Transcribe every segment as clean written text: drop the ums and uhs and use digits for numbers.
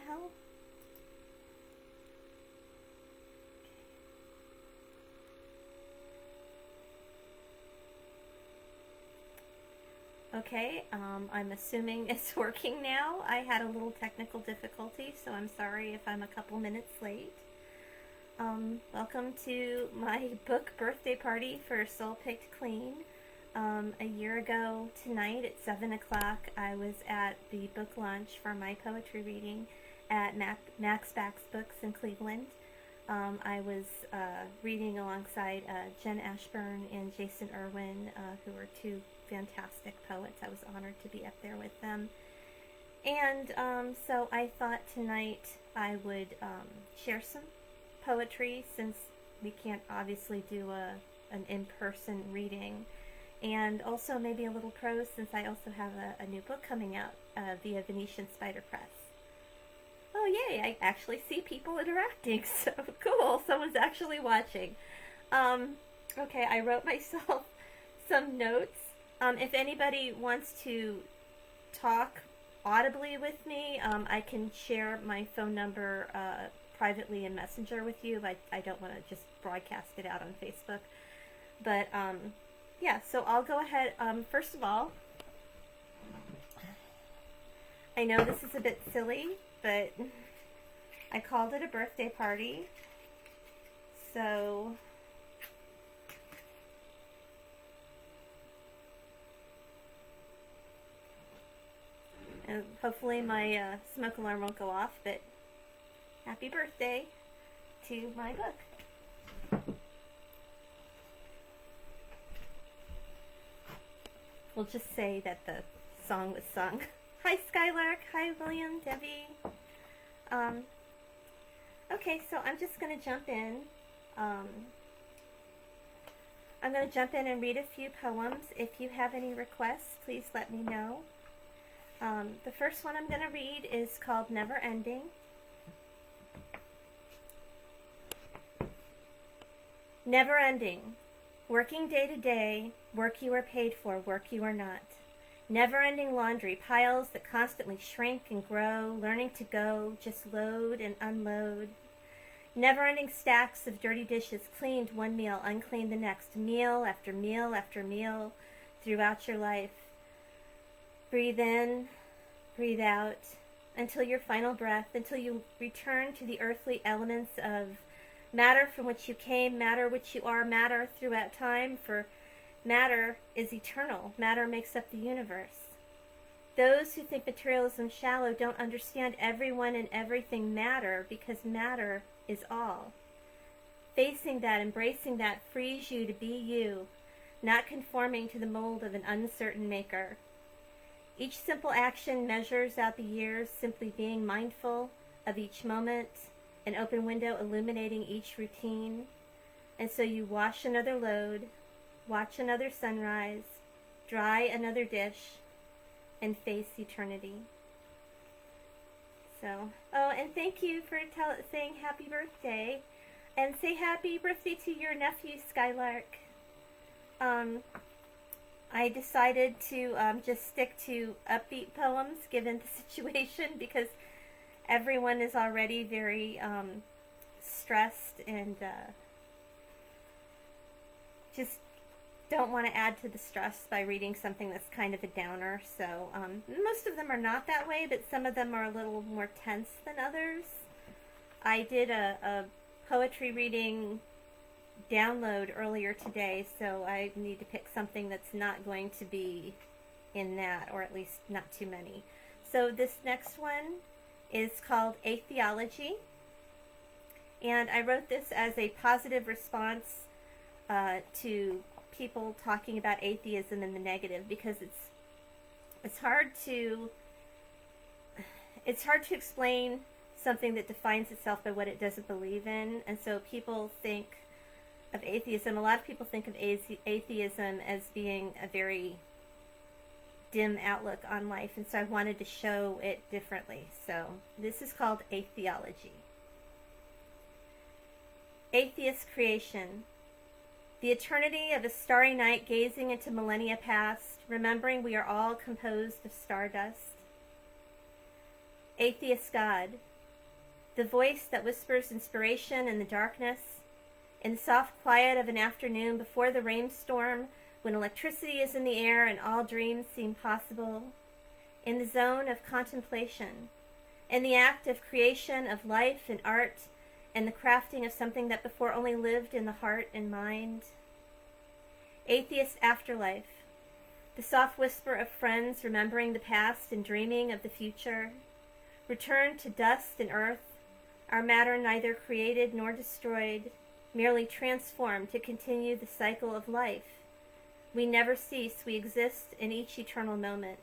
hell? Okay, I'm assuming it's working now. I had a little technical difficulty, so I'm sorry if I'm a couple minutes late. Welcome to my book birthday party for Soul Picked Clean. A year ago tonight at 7 o'clock, I was at the book launch for my poetry reading at Max Bax Books in Cleveland. I was reading alongside Jen Ashburn and Jason Irwin, who are two fantastic poets. I was honored to be up there with them. And so I thought tonight I would share some poetry, since we can't obviously do an in-person reading, and also maybe a little prose, since I also have a new book coming out via Venetian Spider Press. Oh yay, I actually see people interacting, so cool, someone's actually watching. Okay, I wrote myself some notes. If anybody wants to talk audibly with me, I can share my phone number privately in Messenger with you. I don't want to just broadcast it out on Facebook. But, yeah, so I'll go ahead. First of all, I know this is a bit silly, but I called it a birthday party. So and hopefully my smoke alarm won't go off, but happy birthday to my book. We'll just say that the song was sung. Hi Skylark, hi William, Debbie. Okay, so I'm just going to jump in. I'm going to jump in and read a few poems. If you have any requests, please let me know. The first one I'm going to read is called Never Ending. Never ending. Working day to day, work you are paid for, work you are not. Never-ending laundry, piles that constantly shrink and grow, learning to go, just load and unload. Never-ending stacks of dirty dishes, cleaned one meal, uncleaned the next, meal after meal after meal throughout your life. Breathe in, breathe out, until your final breath, until you return to the earthly elements of matter from which you came, matter which you are, matter throughout time, for matter is eternal. Matter makes up the universe. Those who think materialism shallow don't understand everyone and everything matter, because matter is all. Facing that, embracing that, frees you to be you, not conforming to the mold of an uncertain maker. Each simple action measures out the years, simply being mindful of each moment, an open window illuminating each routine. And so you wash another load, watch another sunrise, dry another dish, and face eternity. So, oh, and thank you for saying happy birthday. And say happy birthday to your nephew, Skylark. I decided to just stick to upbeat poems given the situation, because everyone is already very stressed and just don't want to add to the stress by reading something that's kind of a downer. So most of them are not that way, but some of them are a little more tense than others. I did a poetry reading download earlier today, so I need to pick something that's not going to be in that, or at least not too many. So this next one is called Atheology, and I wrote this as a positive response to people talking about atheism in the negative, because it's hard to explain something that defines itself by what it doesn't believe in. And so people think of atheism, a lot of people think of atheism as being a very dim outlook on life, and so I wanted to show it differently. So this is called Atheology. Atheist creation. The eternity of a starry night, gazing into millennia past, remembering we are all composed of stardust. Atheist God. the voice that whispers inspiration in the darkness, in the soft quiet of an afternoon before the rainstorm, when electricity is in the air and all dreams seem possible, in the zone of contemplation, in the act of creation of life and art, and the crafting of something that before only lived in the heart and mind. Atheist afterlife, the soft whisper of friends remembering the past and dreaming of the future. Return to dust and earth, our matter neither created nor destroyed, merely transformed to continue the cycle of life. We never cease, we exist in each eternal moment.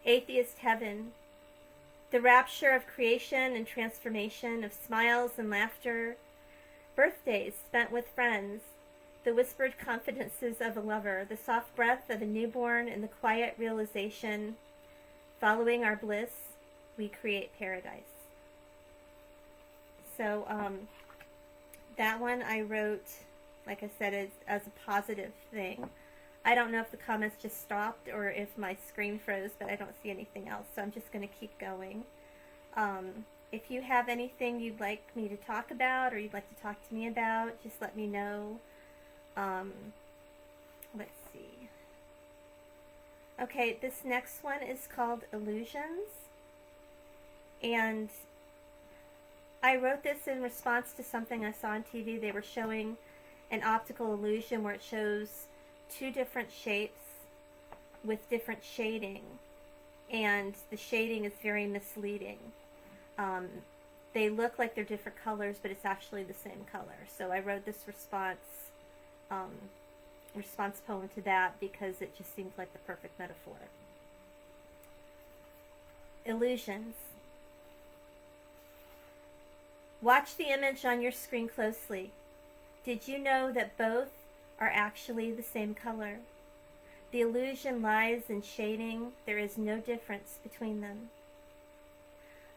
Atheist heaven, the rapture of creation and transformation, of smiles and laughter, birthdays spent with friends, the whispered confidences of a lover, the soft breath of a newborn, and the quiet realization, following our bliss, we create paradise. So that one I wrote, like I said, as a positive thing. I don't know if the comments just stopped or if my screen froze, but I don't see anything else, so I'm just going to keep going. If you have anything you'd like me to talk about or you'd like to talk to me about, just let me know. Let's see. Okay, this next one is called Illusions, and I wrote this in response to something I saw on TV. They were showing an optical illusion where it shows two different shapes with different shading, and the shading is very misleading. They look like they're different colors, but it's actually the same color. So I wrote this response poem to that because it just seems like the perfect metaphor. Illusions. Watch the image on your screen closely. Did you know that both are actually the same color? The illusion lies in shading. There is no difference between them.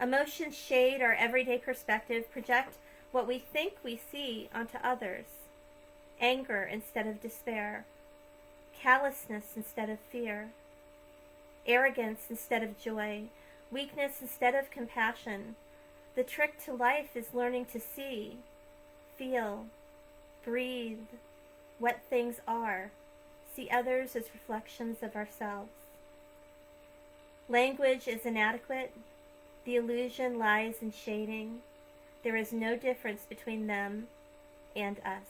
Emotions shade our everyday perspective, project what we think we see onto others. Anger instead of despair. Callousness instead of fear. Arrogance instead of joy. Weakness instead of compassion. The trick to life is learning to see, feel, breathe what things are, see others as reflections of ourselves. Language is inadequate. The illusion lies in shading. There is no difference between them and us.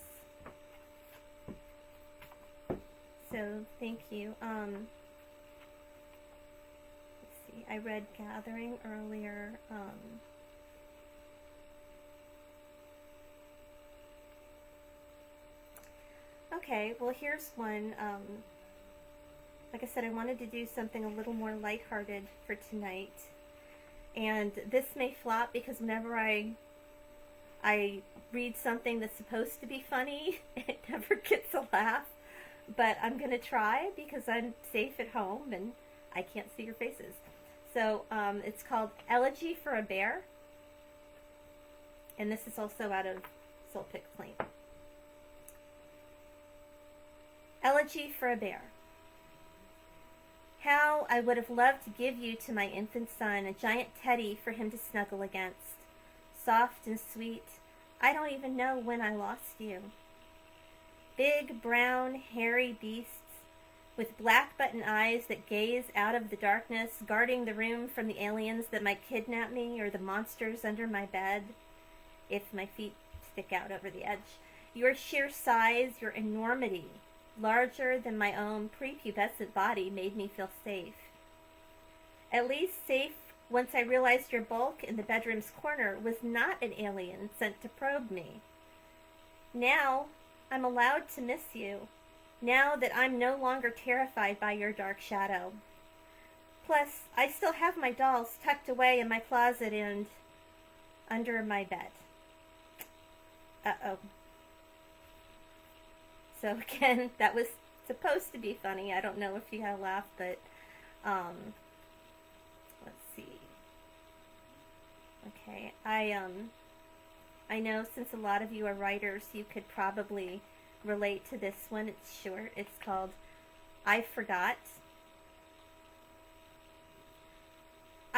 So, thank you. Let's see, I read Gathering earlier. Okay, well here's one. Like I said, I wanted to do something a little more lighthearted for tonight. And this may flop because whenever I read something that's supposed to be funny, it never gets a laugh. But I'm going to try because I'm safe at home and I can't see your faces. So it's called Elegy for a Bear. And this is also out of Soul Pick Flame. Elegy for a Bear. How I would have loved to give you to my infant son, a giant teddy for him to snuggle against. Soft and sweet, I don't even know when I lost you. Big, brown, hairy beasts with black button eyes that gaze out of the darkness, guarding the room from the aliens that might kidnap me or the monsters under my bed, if my feet stick out over the edge. Your sheer size, your enormity, larger than my own prepubescent body, made me feel safe. At least safe once I realized your bulk in the bedroom's corner was not an alien sent to probe me. Now I'm allowed to miss you, now that I'm no longer terrified by your dark shadow. Plus, I still have my dolls tucked away in my closet and under my bed. Uh-oh. So again, that was supposed to be funny. I don't know if you had a laugh, but let's see. Okay, I know since a lot of you are writers, you could probably relate to this one. It's short. It's called I Forgot.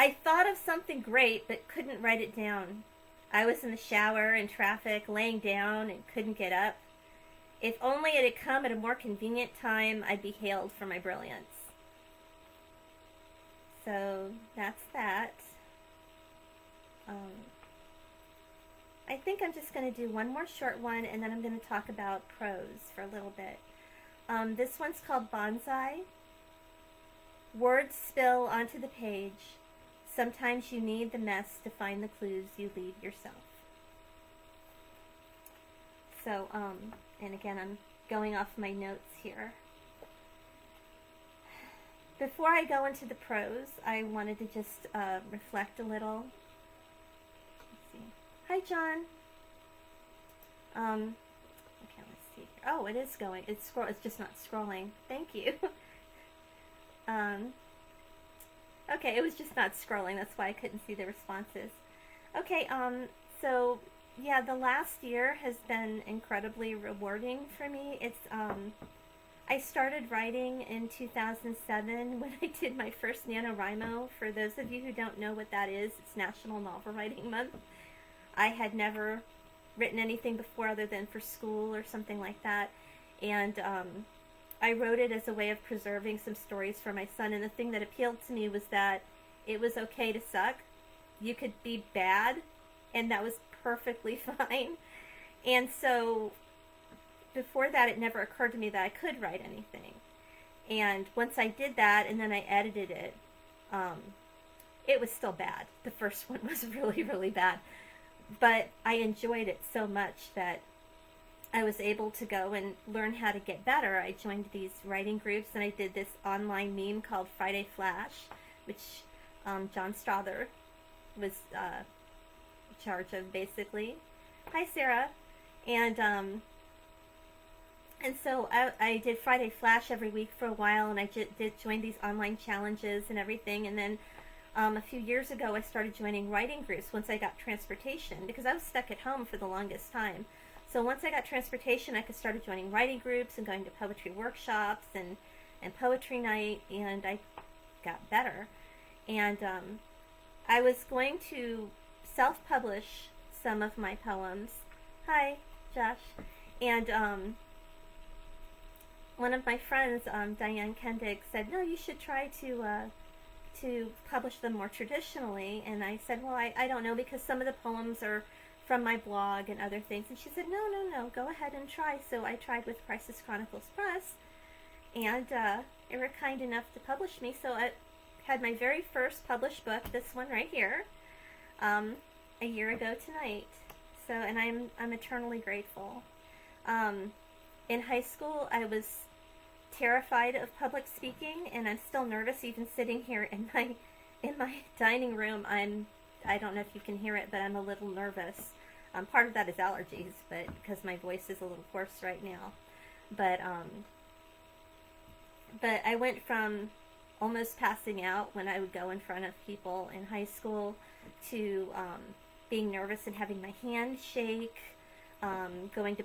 I thought of something great, but couldn't write it down. I was in the shower, in traffic, laying down, and couldn't get up. If only it had come at a more convenient time, I'd be hailed for my brilliance. So that's that. I think I'm just going to do one more short one, and then I'm going to talk about prose for a little bit. This one's called Bonsai. Words spill onto the page. Sometimes you need the mess to find the clues you leave yourself. So, and again, I'm going off my notes here. Before I go into the prose, I wanted to just reflect a little. Let's see. Hi, John. Okay, let's see. Oh, it is going. It's just not scrolling. Thank you. Okay, it was just not scrolling. That's why I couldn't see the responses. Okay, so yeah, the last year has been incredibly rewarding for me. It's I started writing in 2007 when I did my first NaNoWriMo. For those of you who don't know what that is, it's National Novel Writing Month. I had never written anything before other than for school or something like that, and I wrote it as a way of preserving some stories for my son, and the thing that appealed to me was that it was okay to suck. You could be bad, and that was perfectly fine. And so before that, it never occurred to me that I could write anything. And once I did that, and then I edited it, it was still bad. The first one was really, really bad. But I enjoyed it so much that I was able to go and learn how to get better. I joined these writing groups, and I did this online meme called Friday Flash, which John Strother was in charge of, basically. Hi, Sarah. And so I did Friday Flash every week for a while, and I did join these online challenges and everything. And then a few years ago, I started joining writing groups once I got transportation, because I was stuck at home for the longest time. So once I got transportation, I started joining writing groups and going to poetry workshops and poetry night, and I got better. And I was going to self-publish some of my poems. Hi, Josh. And one of my friends, Diane Kendig, said, no, you should try to publish them more traditionally. And I said, well, I don't know, because some of the poems are from my blog and other things. And she said, no, go ahead and try. So I tried with Crisis Chronicles Press, and they were kind enough to publish me. So I had my very first published book, this one right here, a year ago tonight. So, and I'm eternally grateful. In high school, I was terrified of public speaking, and I'm still nervous even sitting here in my dining room. I don't know if you can hear it, but I'm a little nervous. Part of that is allergies, but because my voice is a little hoarse right now. But I went from almost passing out when I would go in front of people in high school to being nervous and having my hand shake, going to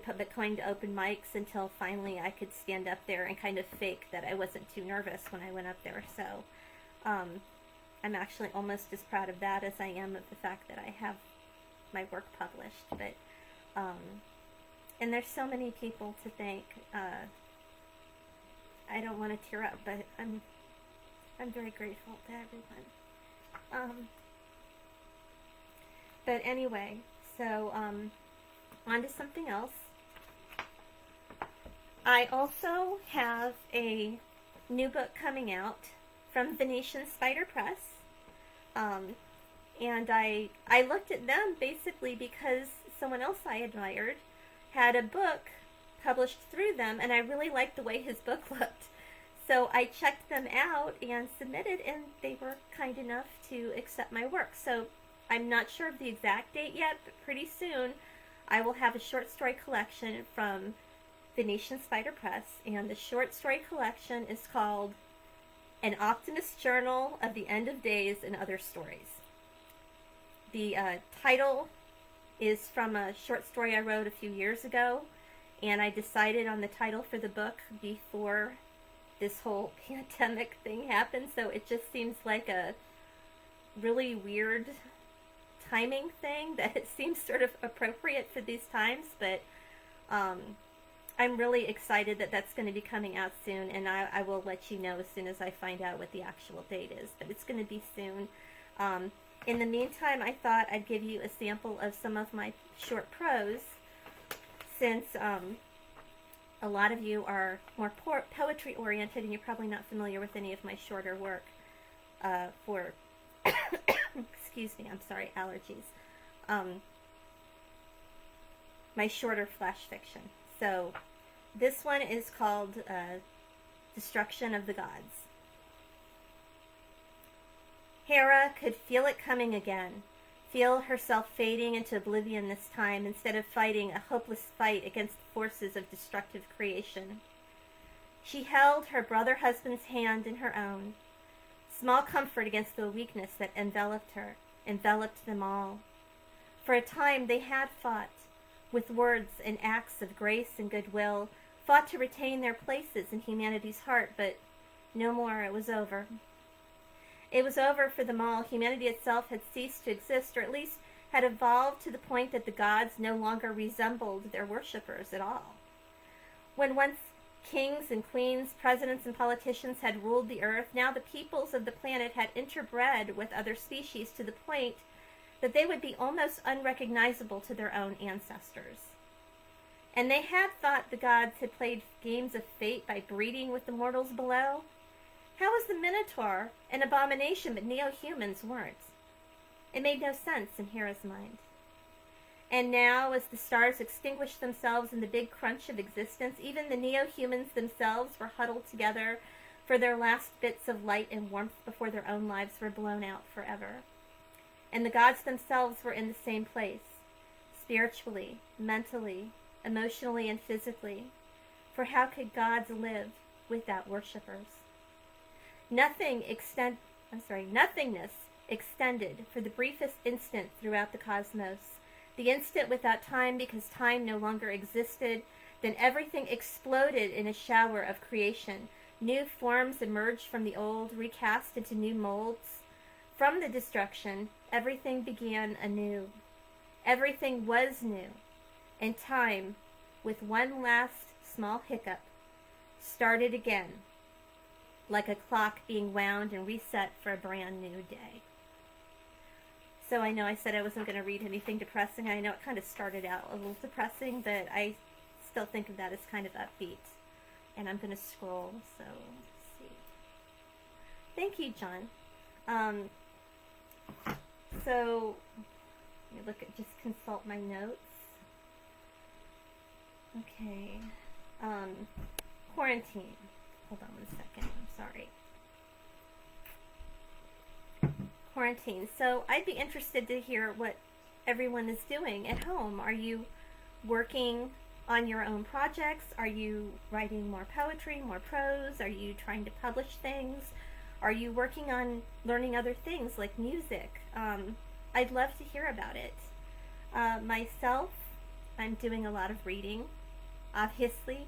open mics, until finally I could stand up there and kind of fake that I wasn't too nervous when I went up there. So I'm actually almost as proud of that as I am of the fact that I have my work published. But and there's so many people to thank. I don't want to tear up, but I'm very grateful to everyone. But anyway, so on to something else. I also have a new book coming out from Venetian Spider Press. And I looked at them basically because someone else I admired had a book published through them, and I really liked the way his book looked. So I checked them out and submitted, and they were kind enough to accept my work. So I'm not sure of the exact date yet, but pretty soon I will have a short story collection from Venetian Spider Press, and the short story collection is called An Optimist Journal of the End of Days and Other Stories. The title is from a short story I wrote a few years ago, and I decided on the title for the book before this whole pandemic thing happened, so it just seems like a really weird timing thing that it seems sort of appropriate for these times, but I'm really excited that that's going to be coming out soon, and I will let you know as soon as I find out what the actual date is, but it's going to be soon. In the meantime, I thought I'd give you a sample of some of my short prose, since a lot of you are more poetry oriented and you're probably not familiar with any of my shorter work for excuse me, I'm sorry, allergies. My shorter flash fiction. So this one is called Destruction of the Gods. Hera could feel it coming again, feel herself fading into oblivion this time instead of fighting a hopeless fight against the forces of destructive creation. She held her brother husband's hand in her own, small comfort against the weakness that enveloped her, enveloped them all. For a time they had fought, with words and acts of grace and goodwill, fought to retain their places in humanity's heart, but no more. It was over. It was over for them all. Humanity itself had ceased to exist, or at least had evolved to the point that the gods no longer resembled their worshippers at all. When once kings and queens, presidents and politicians had ruled the earth, now the peoples of the planet had interbred with other species to the point that they would be almost unrecognizable to their own ancestors. And they had thought the gods had played games of fate by breeding with the mortals below. How was the Minotaur an abomination, but neo-humans weren't? It made no sense in Hera's mind. And now, as the stars extinguished themselves in the big crunch of existence, even the neo-humans themselves were huddled together for their last bits of light and warmth before their own lives were blown out forever. And the gods themselves were in the same place, spiritually, mentally, emotionally, and physically. For how could gods live without worshippers? Nothingness extended for the briefest instant throughout the cosmos. The instant without time, because time no longer existed. Then everything exploded in a shower of creation. New forms emerged from the old, recast into new molds. From the destruction, everything began anew. Everything was new. And time, with one last small hiccup, started again, like a clock being wound and reset for a brand new day. So I know I said I wasn't going to read anything depressing. I know it kind of started out a little depressing, but I still think of that as kind of upbeat. And I'm going to scroll, so let's see. Thank you, John. So let me look at, just consult my notes. Okay. Quarantine. Hold on 1 second. I'm sorry. Quarantine. So I'd be interested to hear what everyone is doing at home. Are you working on your own projects? Are you writing more poetry, more prose? Are you trying to publish things? Are you working on learning other things like music? I'd love to hear about it. Myself, I'm doing a lot of reading, obviously.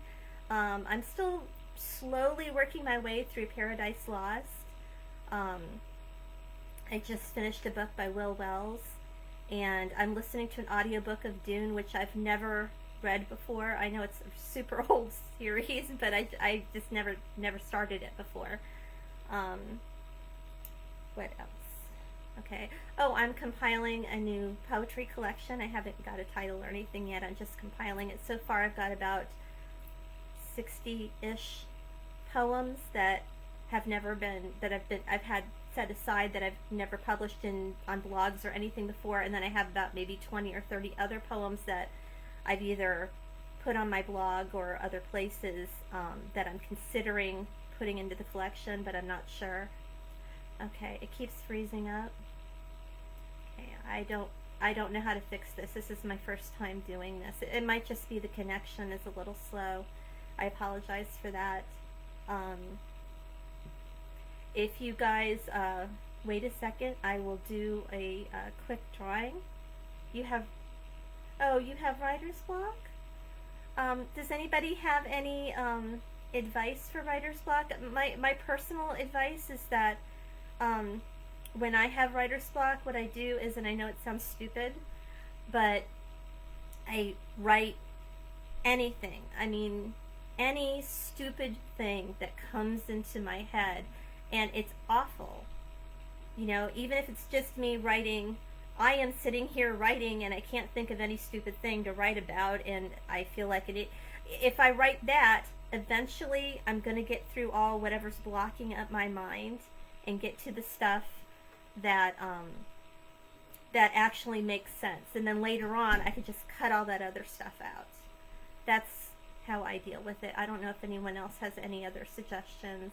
I'm still slowly working my way through Paradise Lost. I just finished a book by Will Wells, and I'm listening to an audiobook of Dune, which I've never read before. I know it's a super old series, but I just never started it before. What else? Okay. Oh, I'm compiling a new poetry collection. I haven't got a title or anything yet. I'm just compiling it. So far, I've got about 60-ish poems that have never been, I've had set aside that I've never published on blogs or anything before, and then I have about maybe 20 or 30 other poems that I've either put on my blog or other places that I'm considering putting into the collection, but I'm not sure. Okay, it keeps freezing up. Okay, I don't know how to fix this. This is my first time doing this. It might just be the connection is a little slow. I apologize for that. If you guys wait a second, I will do a quick drawing. You have writer's block? Does anybody have any advice for writer's block? My personal advice is that when I have writer's block, what I do is, and I know it sounds stupid, but I write anything. I mean, any stupid thing that comes into my head, and it's awful. You know, even if it's just me writing, I am sitting here writing and I can't think of any stupid thing to write about, and I feel like if I write that, eventually I'm going to get through all whatever's blocking up my mind and get to the stuff that that actually makes sense. And then later on, I could just cut all that other stuff out. That's how I deal with it. I don't know if anyone else has any other suggestions.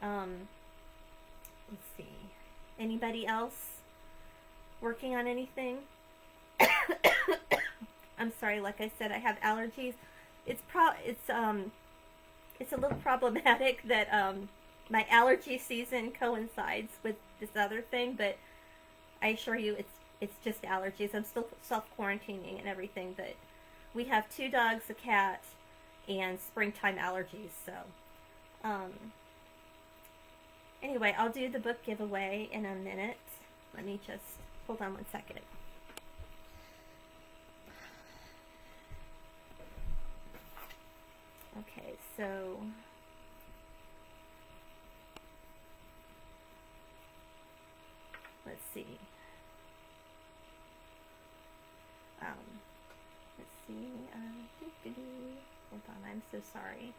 Let's see. Anybody else working on anything? I'm sorry, like I said, I have allergies. It's a little problematic that my allergy season coincides with this other thing, but I assure you it's just allergies. I'm still self-quarantining and everything, but we have 2 dogs, a cat, and springtime allergies, so anyway, I'll do the book giveaway in a minute. Let me just hold on one second. Okay, so let's see. Let's see. Hold on, I'm so sorry.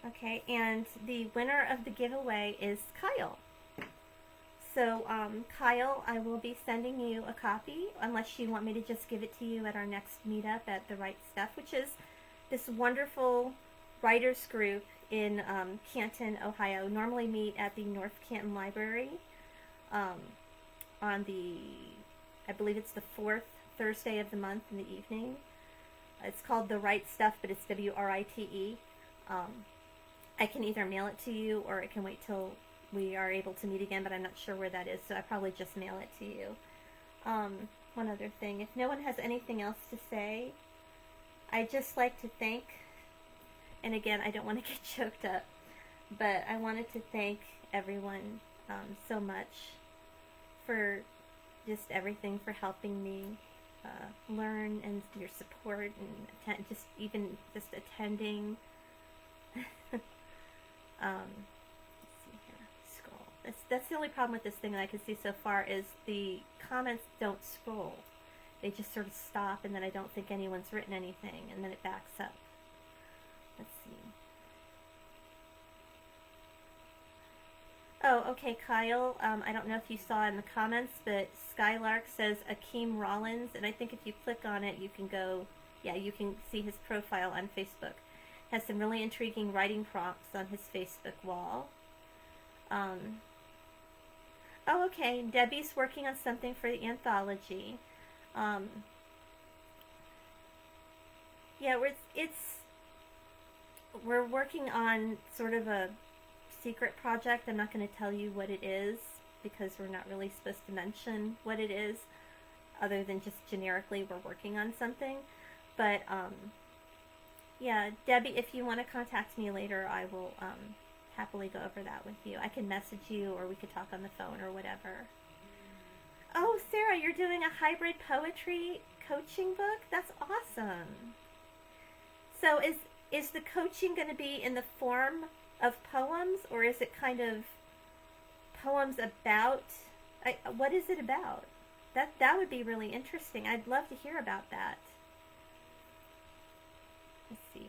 Okay, and the winner of the giveaway is Kyle. So, Kyle, I will be sending you a copy, unless you want me to just give it to you at our next meetup at The Right Stuff, which is this wonderful writers group in Canton, Ohio. Normally meet at the North Canton Library on the, I believe it's the 4th Thursday of the month in the evening. It's called The Right Stuff, but it's WRITE. I can either mail it to you or it can wait till we are able to meet again, but I'm not sure where that is, so I probably just mail it to you. One other thing, if no one has anything else to say, I'd just like to thank, and again, I don't want to get choked up, but I wanted to thank everyone so much for just everything, for helping me learn, and your support, and just attending. Let's see here. Scroll. That's the only problem with this thing that I can see so far is the comments don't scroll. They just sort of stop, and then I don't think anyone's written anything, and then it backs up. Let's see. Oh, okay, Kyle. I don't know if you saw in the comments, but Skylark says Akeem Rollins, and I think if you click on it, you can go. Yeah, you can see his profile on Facebook. Has some really intriguing writing prompts on his Facebook wall. Oh, okay. Debbie's working on something for the anthology. Yeah, we're working on sort of a secret project. I'm not going to tell you what it is because we're not really supposed to mention what it is, other than just generically we're working on something. But yeah, Debbie, if you want to contact me later, I will happily go over that with you. I can message you, or we could talk on the phone, or whatever. Oh, Sarah, you're doing a hybrid poetry coaching book? That's awesome. So is the coaching going to be in the form of poems, or is it kind of poems about... what is it about? That would be really interesting. I'd love to hear about that. Let's see.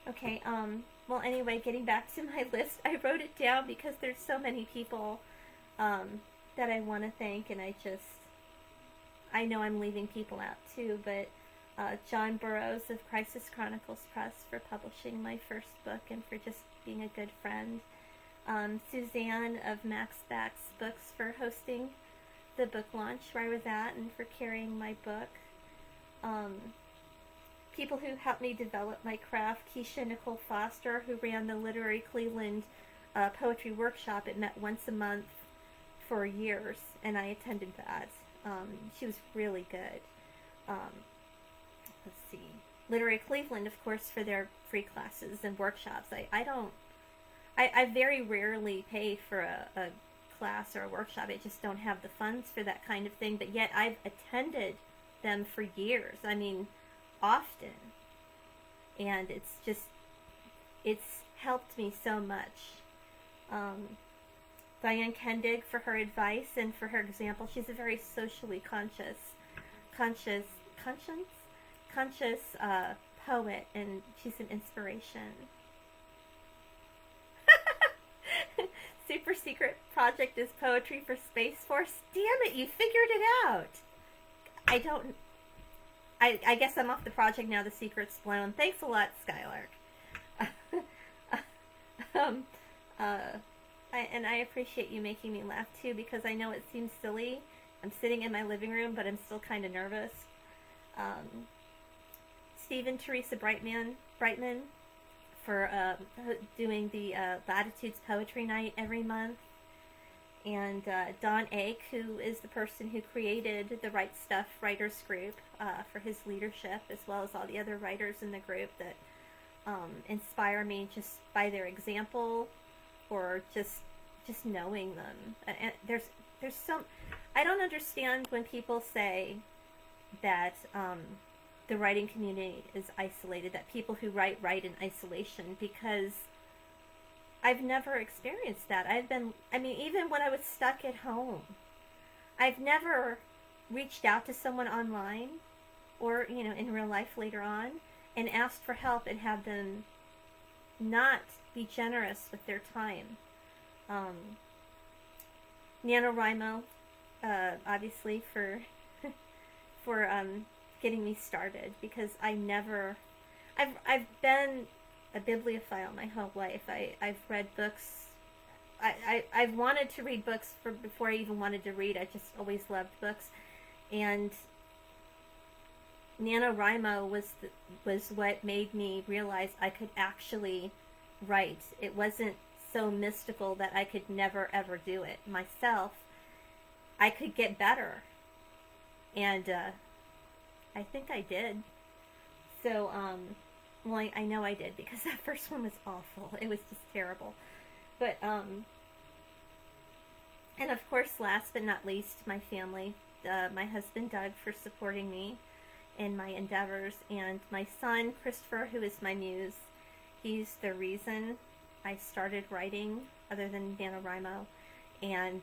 Okay, well, anyway, getting back to my list, I wrote it down because there's so many people that I want to thank, and I know I'm leaving people out too, but John Burroughs of Crisis Chronicles Press for publishing my first book and for just being a good friend. Suzanne of Max Back's Books for hosting the book launch where I was at and for carrying my book. People who helped me develop my craft, Keisha Nicole Foster, who ran the Literary Cleveland Poetry Workshop. It met once a month for years, and I attended that. She was really good. let's see, Literary Cleveland, of course, for their free classes and workshops. I very rarely pay for a class or a workshop. I just don't have the funds for that kind of thing, but yet I've attended them for years. I mean, often. And it's helped me so much. Diane Kendig for her advice and for her example. She's a very socially conscious poet, and she's an inspiration. Super secret project is poetry for Space Force. Damn it, you figured it out. I guess I'm off the project now. The secret's blown. Thanks a lot, Skylark. And I appreciate you making me laugh too, because I know it seems silly. I'm sitting in my living room, but I'm still kind of nervous. Stephen Teresa Brightman for doing the Latitudes Poetry Night every month. And Don Ake, who is the person who created the Right Stuff Writers Group, for his leadership, as well as all the other writers in the group that inspire me just by their example or just knowing them. And there's some, I don't understand when people say that the writing community is isolated, that people who write in isolation, because I've never experienced that. Even when I was stuck at home, I've never reached out to someone online or, in real life later on and asked for help and have them not be generous with their time. NaNoWriMo, obviously, for getting me started, because I've been a bibliophile my whole life. I've read books. I've wanted to read books before I even wanted to read. I just always loved books. And NaNoWriMo was what made me realize I could actually write. It wasn't so mystical that I could never ever do it myself. I could get better. And I think I did. So, well, I know I did, because that first one was awful. It was just terrible. But, and of course, last but not least, my family. My husband, Doug, for supporting me in my endeavors, and my son, Christopher, who is my muse. He's the reason I started writing, other than NaNoWriMo. And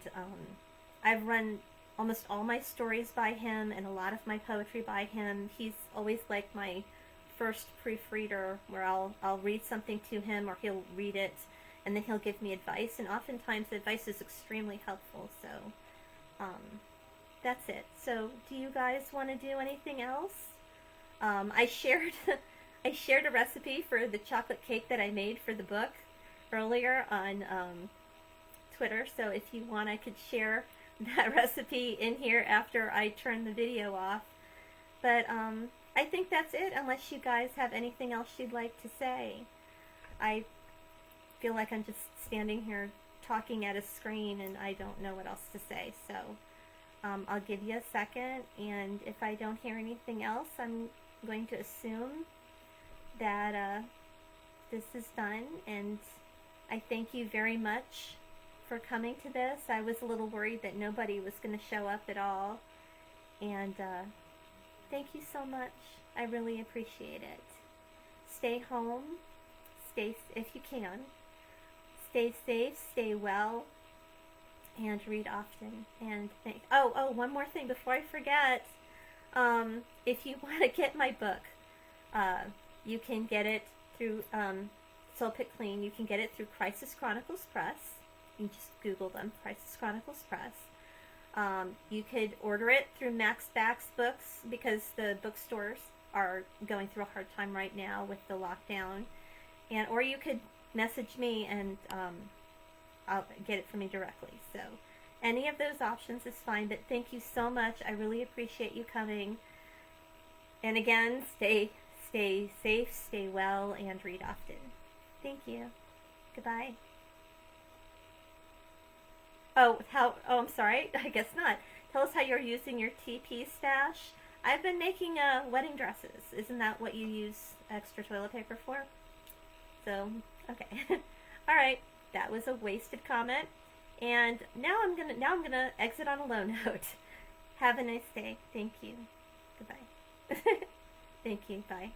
I've run almost all my stories by him and a lot of my poetry by him. He's always like my first proofreader, where I'll read something to him, or he'll read it, and then he'll give me advice, and oftentimes the advice is extremely helpful. So that's it. So do you guys want to do anything else? I shared a recipe for the chocolate cake that I made for the book earlier on Twitter, so if you want, I could share that recipe in here after I turn the video off. But I think that's it, unless you guys have anything else you'd like to say. I feel like I'm just standing here talking at a screen and I don't know what else to say. So I'll give you a second, and if I don't hear anything else, I'm going to assume that this is done, and I thank you very much for coming to this. I was a little worried that nobody was going to show up at all, and thank you so much. I really appreciate it. Stay home, if you can. Stay safe, stay well, and read often. And one more thing before I forget. If you want to get my book, you can get it through Soul Pick Clean. You can get it through Crisis Chronicles Press. You just Google them, Crisis Chronicles Press. You could order it through Max Backs Books, because the bookstores are going through a hard time right now with the lockdown. Or you could message me and I'll get it from me directly. So any of those options is fine, but thank you so much. I really appreciate you coming. And again, stay safe, stay well, and read often. Thank you. Goodbye. I'm sorry. I guess not. Tell us how you're using your TP stash. I've been making wedding dresses. Isn't that what you use extra toilet paper for? So, okay. All right. That was a wasted comment. And now I'm gonna exit on a low note. Have a nice day. Thank you. Goodbye. Thank you. Bye.